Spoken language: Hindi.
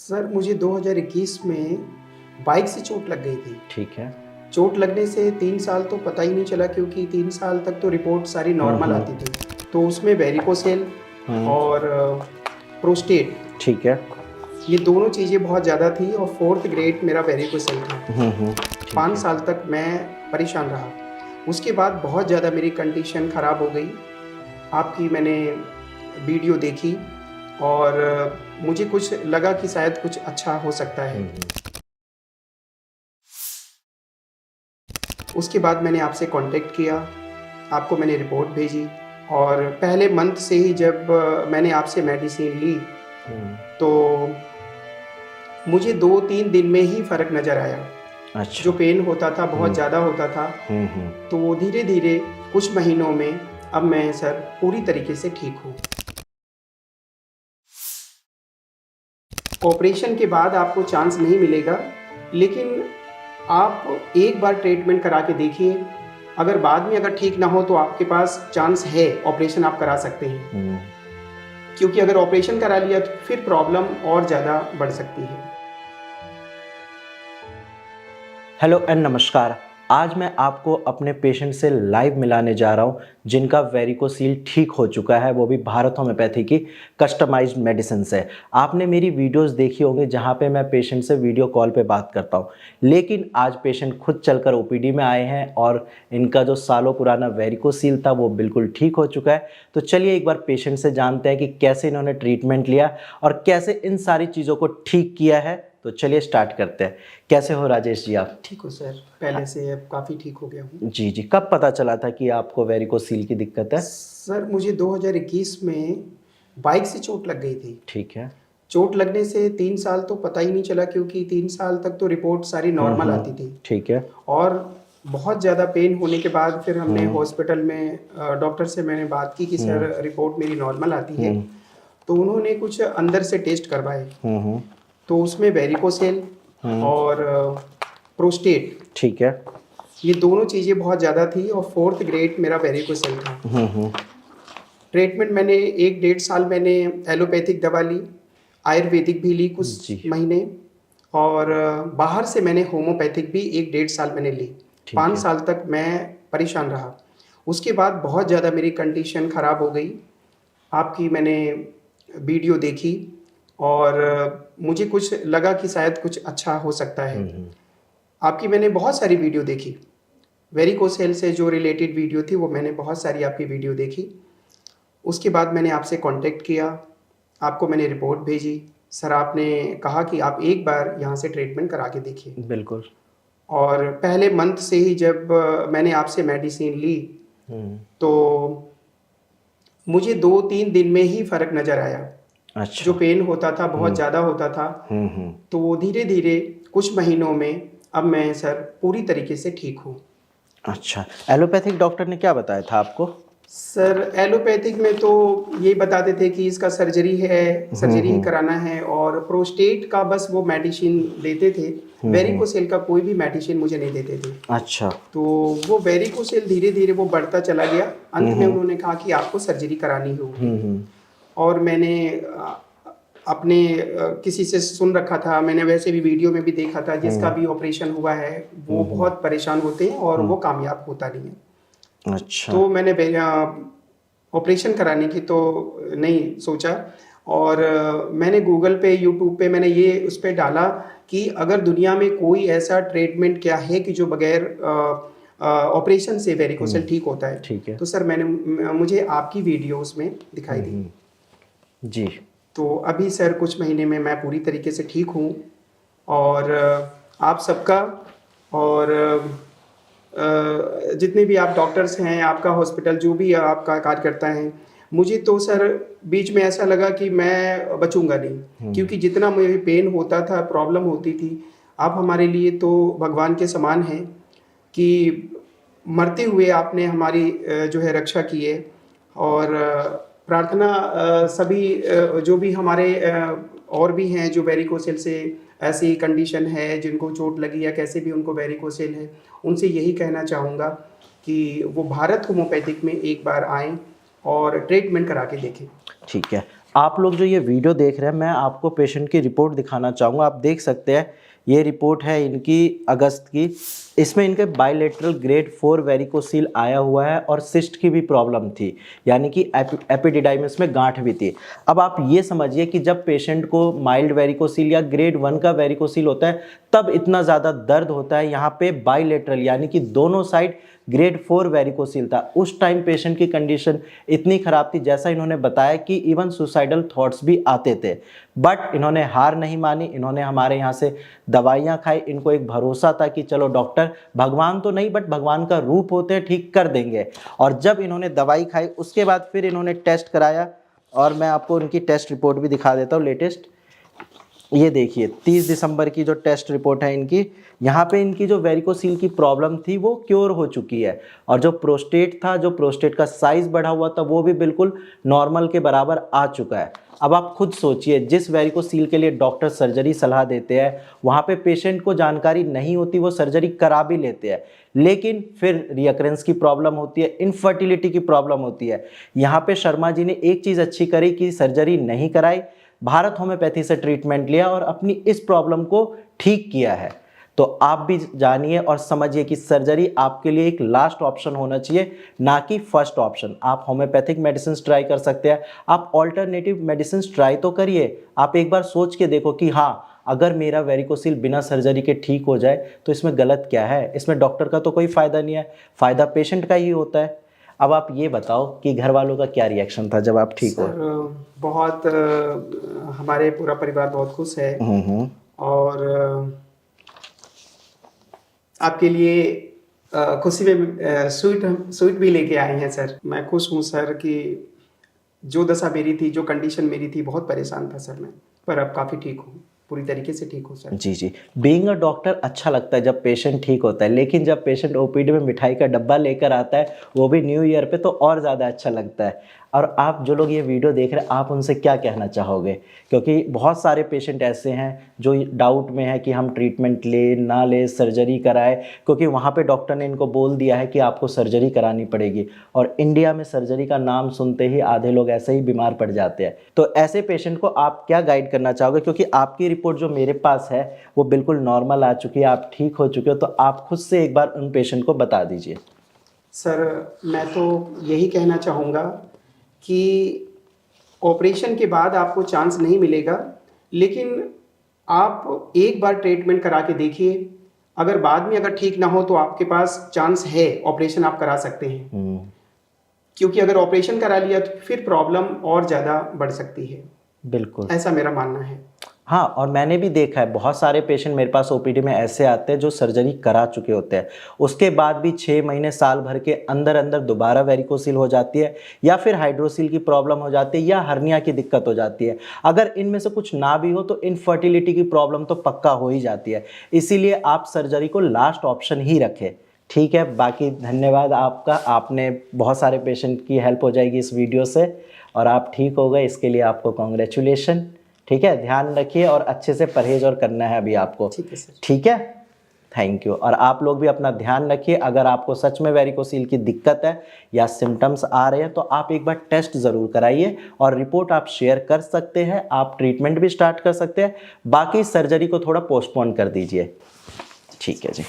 सर मुझे 2021 में बाइक से चोट लग गई थी। ठीक है। चोट लगने से 3 साल तो पता ही नहीं चला क्योंकि 3 साल तक तो रिपोर्ट सारी नॉर्मल आती थी। तो उसमें वेरिकोसेल और प्रोस्टेट, ठीक है। ये दोनों चीज़ें बहुत ज़्यादा थी और 4th ग्रेड मेरा वेरिकोसेल था। 5 साल तक मैं परेशान रहा। उसके बाद बहुत ज़्यादा मेरी कंडीशन ख़राब हो गई। आपकी मैंने वीडियो देखी और मुझे कुछ लगा कि शायद कुछ अच्छा हो सकता है। उसके बाद मैंने आपसे कांटेक्ट किया, आपको मैंने रिपोर्ट भेजी और पहले मंथ से ही जब मैंने आपसे मेडिसिन ली तो मुझे 2-3 दिन में ही फ़र्क नज़र आया। अच्छा। जो पेन होता था बहुत ज़्यादा होता था, तो धीरे-धीरे कुछ महीनों में अब मैं सर पूरी तरीके से ठीक हूँ। ऑपरेशन के बाद आपको चांस नहीं मिलेगा, लेकिन आप एक बार ट्रीटमेंट करा के देखिए। अगर बाद में अगर ठीक ना हो तो आपके पास चांस है, ऑपरेशन आप करा सकते हैं। क्योंकि अगर ऑपरेशन करा लिया तो फिर प्रॉब्लम और ज़्यादा बढ़ सकती है। हेलो एंड नमस्कार। आज मैं आपको अपने पेशेंट से लाइव मिलाने जा रहा हूं जिनका वेरिकोसील ठीक हो चुका है, वो भी भारत होम्योपैथी की कस्टमाइज्ड मेडिसिन से। आपने मेरी वीडियोस देखी होंगी जहां पे मैं पेशेंट से वीडियो कॉल पे बात करता हूं, लेकिन आज पेशेंट खुद चलकर ओपीडी में आए हैं और इनका जो सालों पुराना वेरिकोसील था वो बिल्कुल ठीक हो चुका है। तो चलिए एक बार पेशेंट से जानते हैं कि कैसे इन्होंने ट्रीटमेंट लिया और कैसे इन सारी चीज़ों को ठीक किया है। तो चलिए स्टार्ट करते हैं। कैसे हो राजेश जी आप? ठीक हो सर, पहले से अब काफ़ी ठीक हो गया हूँ। जी जी। कब पता चला था कि आपको वेरिकोसील की दिक्कत है? सर मुझे 2021 में बाइक से चोट लग गई थी। ठीक है। चोट लगने से 3 साल तो पता ही नहीं चला क्योंकि 3 साल तक तो रिपोर्ट सारी नॉर्मल आती थी। ठीक है। और बहुत ज़्यादा पेन होने के बाद फिर हमने हॉस्पिटल में डॉक्टर से मैंने बात की कि सर रिपोर्ट मेरी नॉर्मल आती है। तो उन्होंने कुछ अंदर से टेस्ट करवाए, तो उसमें वेरिकोसेल और प्रोस्टेट, ठीक है। ये दोनों चीज़ें बहुत ज़्यादा थी और 4th ग्रेड मेरा वेरिकोसेल था। ट्रीटमेंट मैंने 1-1.5 साल मैंने एलोपैथिक दवा ली, आयुर्वेदिक भी ली कुछ महीने और बाहर से मैंने होम्योपैथिक भी 1-1.5 साल मैंने ली। 5 साल तक मैं परेशान रहा। उसके बाद बहुत ज़्यादा मेरी कंडीशन ख़राब हो गई। आपकी मैंने वीडियो देखी और मुझे कुछ लगा कि शायद कुछ अच्छा हो सकता है। आपकी मैंने बहुत सारी वीडियो देखी, वेरिकोसेल से जो रिलेटेड वीडियो थी वो मैंने बहुत सारी आपकी वीडियो देखी। उसके बाद मैंने आपसे कांटेक्ट किया, आपको मैंने रिपोर्ट भेजी। सर आपने कहा कि आप एक बार यहाँ से ट्रीटमेंट करा के देखिए। बिल्कुल। और पहले मंथ से ही जब मैंने आपसे मेडिसिन ली तो मुझे 2-3 दिन में ही फ़र्क नज़र आया। अच्छा। जो पेन होता था बहुत ज़्यादा होता था, तो धीरे-धीरे कुछ महीनों में अब मैं सर पूरी तरीके से ठीक हूँ। अच्छा, एलोपैथिक डॉक्टर ने क्या बताया था आपको? सर एलोपैथिक में तो ये बताते थे कि इसका सर्जरी है, सर्जरी ही कराना है और प्रोस्टेट का बस वो मेडिसिन देते थे। वेरिकोसेल का कोई भी मेडिसिन मुझे नहीं देते थे। अच्छा। तो वो वेरिकोसेल धीरे-धीरे वो बढ़ता चला गया। अंत में उन्होंने कहा कि आपको सर्जरी करानी होगी। और मैंने अपने किसी से सुन रखा था, मैंने वैसे भी वीडियो में भी देखा था, जिसका भी ऑपरेशन हुआ है वो बहुत परेशान होते हैं और वो कामयाब होता नहीं है। अच्छा। तो मैंने ऑपरेशन कराने की तो नहीं सोचा और मैंने गूगल पे, यूट्यूब पे मैंने ये उस पे डाला कि अगर दुनिया में कोई ऐसा ट्रीटमेंट क्या है कि जो बगैर ऑपरेशन से वेरिकोसेल ठीक होता है। ठीक है। तो सर मुझे आपकी वीडियो उसमें दिखाई दी। जी। तो अभी सर कुछ महीने में मैं पूरी तरीके से ठीक हूँ और आप सबका और जितने भी आप डॉक्टर्स हैं, आपका हॉस्पिटल जो भी आपका कार्य करता है, मुझे तो सर बीच में ऐसा लगा कि मैं बचूंगा नहीं, क्योंकि जितना मुझे पेन होता था, प्रॉब्लम होती थी, आप हमारे लिए तो भगवान के समान हैं कि मरते हुए आपने हमारी जो है रक्षा की है। और प्रार्थना सभी जो भी हमारे और भी हैं जो वेरिकोसेल से ऐसी कंडीशन है, जिनको चोट लगी या कैसे भी उनको वेरिकोसेल है, उनसे यही कहना चाहूँगा कि वो भारत होम्योपैथिक में एक बार आएँ और ट्रीटमेंट करा के देखें। ठीक है। आप लोग जो ये वीडियो देख रहे हैं, मैं आपको पेशेंट की रिपोर्ट दिखाना चाहूँगा। आप देख सकते हैं ये रिपोर्ट है इनकी अगस्त की। इसमें इनके बायलेटरल ग्रेड 4 वेरिकोसील आया हुआ है और सिस्ट की भी प्रॉब्लम थी, यानी कि एपिडिडाइमिस में गांठ भी थी। अब आप ये समझिए कि जब पेशेंट को माइल्ड वेरिकोसील या ग्रेड 1 का वेरिकोसील होता है तब इतना ज़्यादा दर्द होता है। यहाँ पे बायलेटरल यानी कि दोनों साइड ग्रेड 4 वेरिकोसील था। उस टाइम पेशेंट की कंडीशन इतनी ख़राब थी, जैसा इन्होंने बताया कि इवन सुसाइडल थॉट्स भी आते थे। बट इन्होंने हार नहीं मानी, इन्होंने हमारे यहाँ से दवाइयाँ खाई। इनको एक भरोसा था कि चलो डॉक्टर भगवान तो नहीं बट भगवान का रूप होते हैं, ठीक कर देंगे। और जब इन्होंने दवाई खाई उसके बाद फिर इन्होंने टेस्ट कराया और मैं आपको उनकी टेस्ट रिपोर्ट भी दिखा देता हूँ लेटेस्ट। ये देखिए 30 दिसंबर की जो टेस्ट रिपोर्ट है इनकी, यहाँ पे इनकी जो वेरिकोसील की प्रॉब्लम थी वो क्योर हो चुकी है और जो प्रोस्टेट था, जो प्रोस्टेट का साइज बढ़ा हुआ था वो भी बिल्कुल नॉर्मल के बराबर आ चुका है। अब आप खुद सोचिए, जिस वेरिकोसील के लिए डॉक्टर सर्जरी सलाह देते हैं वहाँ पे पेशेंट को जानकारी नहीं होती, वो सर्जरी करा भी लेते हैं, लेकिन फिर रियकरेंस की प्रॉब्लम होती है, इनफर्टिलिटी की प्रॉब्लम होती है। यहाँ पे शर्मा जी ने एक चीज़ अच्छी करी कि सर्जरी नहीं कराई, भारत होम्योपैथी से ट्रीटमेंट लिया और अपनी इस प्रॉब्लम को ठीक किया है। तो आप भी जानिए और समझिए कि सर्जरी आपके लिए एक लास्ट ऑप्शन होना चाहिए, ना कि फर्स्ट ऑप्शन। आप होम्योपैथिक मेडिसिन ट्राई कर सकते हैं, आप ऑल्टरनेटिव मेडिसिन ट्राई तो करिए। आप एक बार सोच के देखो कि हाँ, अगर मेरा वेरिकोसील बिना सर्जरी के ठीक हो जाए तो इसमें गलत क्या है। इसमें डॉक्टर का तो कोई फ़ायदा नहीं है, फ़ायदा पेशेंट का ही होता है। अब आप ये बताओ कि घर वालों का क्या रिएक्शन था जब आप ठीक हो। बहुत हमारे पूरा परिवार बहुत खुश है और आपके लिए खुशी में स्वीट भी लेके आए हैं सर। मैं खुश हूँ सर कि जो दशा मेरी थी, जो कंडीशन मेरी थी, बहुत परेशान था सर मैं, पर अब काफ़ी ठीक हूँ, पूरी तरीके से ठीक हूँ सर। जी जी, बीइंग अ डॉक्टर अच्छा लगता है जब पेशेंट ठीक होता है, लेकिन जब पेशेंट ओपीडी में मिठाई का डब्बा लेकर आता है वो भी न्यू ईयर पे, तो और ज़्यादा अच्छा लगता है। और आप जो लोग ये वीडियो देख रहे हैं, आप उनसे क्या कहना चाहोगे? क्योंकि बहुत सारे पेशेंट ऐसे हैं जो डाउट में है कि हम ट्रीटमेंट ले ना ले, सर्जरी कराए, क्योंकि वहाँ पे डॉक्टर ने इनको बोल दिया है कि आपको सर्जरी करानी पड़ेगी। और इंडिया में सर्जरी का नाम सुनते ही आधे लोग ऐसे ही बीमार पड़ जाते हैं। तो ऐसे पेशेंट को आप क्या गाइड करना चाहोगे? क्योंकि आपकी रिपोर्ट जो मेरे पास है वो बिल्कुल नॉर्मल आ चुकी है, आप ठीक हो चुके हो, तो आप खुद से एक बार उन पेशेंट को बता दीजिए। सर मैं तो यही कहना चाहूँगा कि ऑपरेशन के बाद आपको चांस नहीं मिलेगा, लेकिन आप एक बार ट्रीटमेंट करा के देखिए। अगर बाद में अगर ठीक ना हो तो आपके पास चांस है, ऑपरेशन आप करा सकते हैं। क्योंकि अगर ऑपरेशन करा लिया तो फिर प्रॉब्लम और ज़्यादा बढ़ सकती है। बिल्कुल, ऐसा मेरा मानना है। हाँ, और मैंने भी देखा है बहुत सारे पेशेंट मेरे पास ओपीडी में ऐसे आते हैं जो सर्जरी करा चुके होते हैं, उसके बाद भी 6 महीने साल भर के अंदर अंदर दोबारा वेरिकोसील हो जाती है, या फिर हाइड्रोसील की प्रॉब्लम हो जाती है, या हर्निया की दिक्कत हो जाती है। अगर इनमें से कुछ ना भी हो तो इनफर्टिलिटी की प्रॉब्लम तो पक्का हो ही जाती है। इसीलिए आप सर्जरी को लास्ट ऑप्शन ही रखें। ठीक है, बाकी धन्यवाद आपका, आपने बहुत सारे पेशेंट की हेल्प हो जाएगी इस वीडियो से और आप ठीक हो गए, इसके लिए आपको कॉन्ग्रेचुलेशन। ठीक है, ध्यान रखिए और अच्छे से परहेज और करना है अभी आपको। ठीक है सर। ठीक है, थैंक यू। और आप लोग भी अपना ध्यान रखिए। अगर आपको सच में वेरिकोसील की दिक्कत है या सिम्टम्स आ रहे हैं तो आप एक बार टेस्ट ज़रूर कराइए और रिपोर्ट आप शेयर कर सकते हैं। आप ट्रीटमेंट भी स्टार्ट कर सकते हैं, बाकी सर्जरी को थोड़ा पोस्टपोन कर दीजिए। ठीक है जी।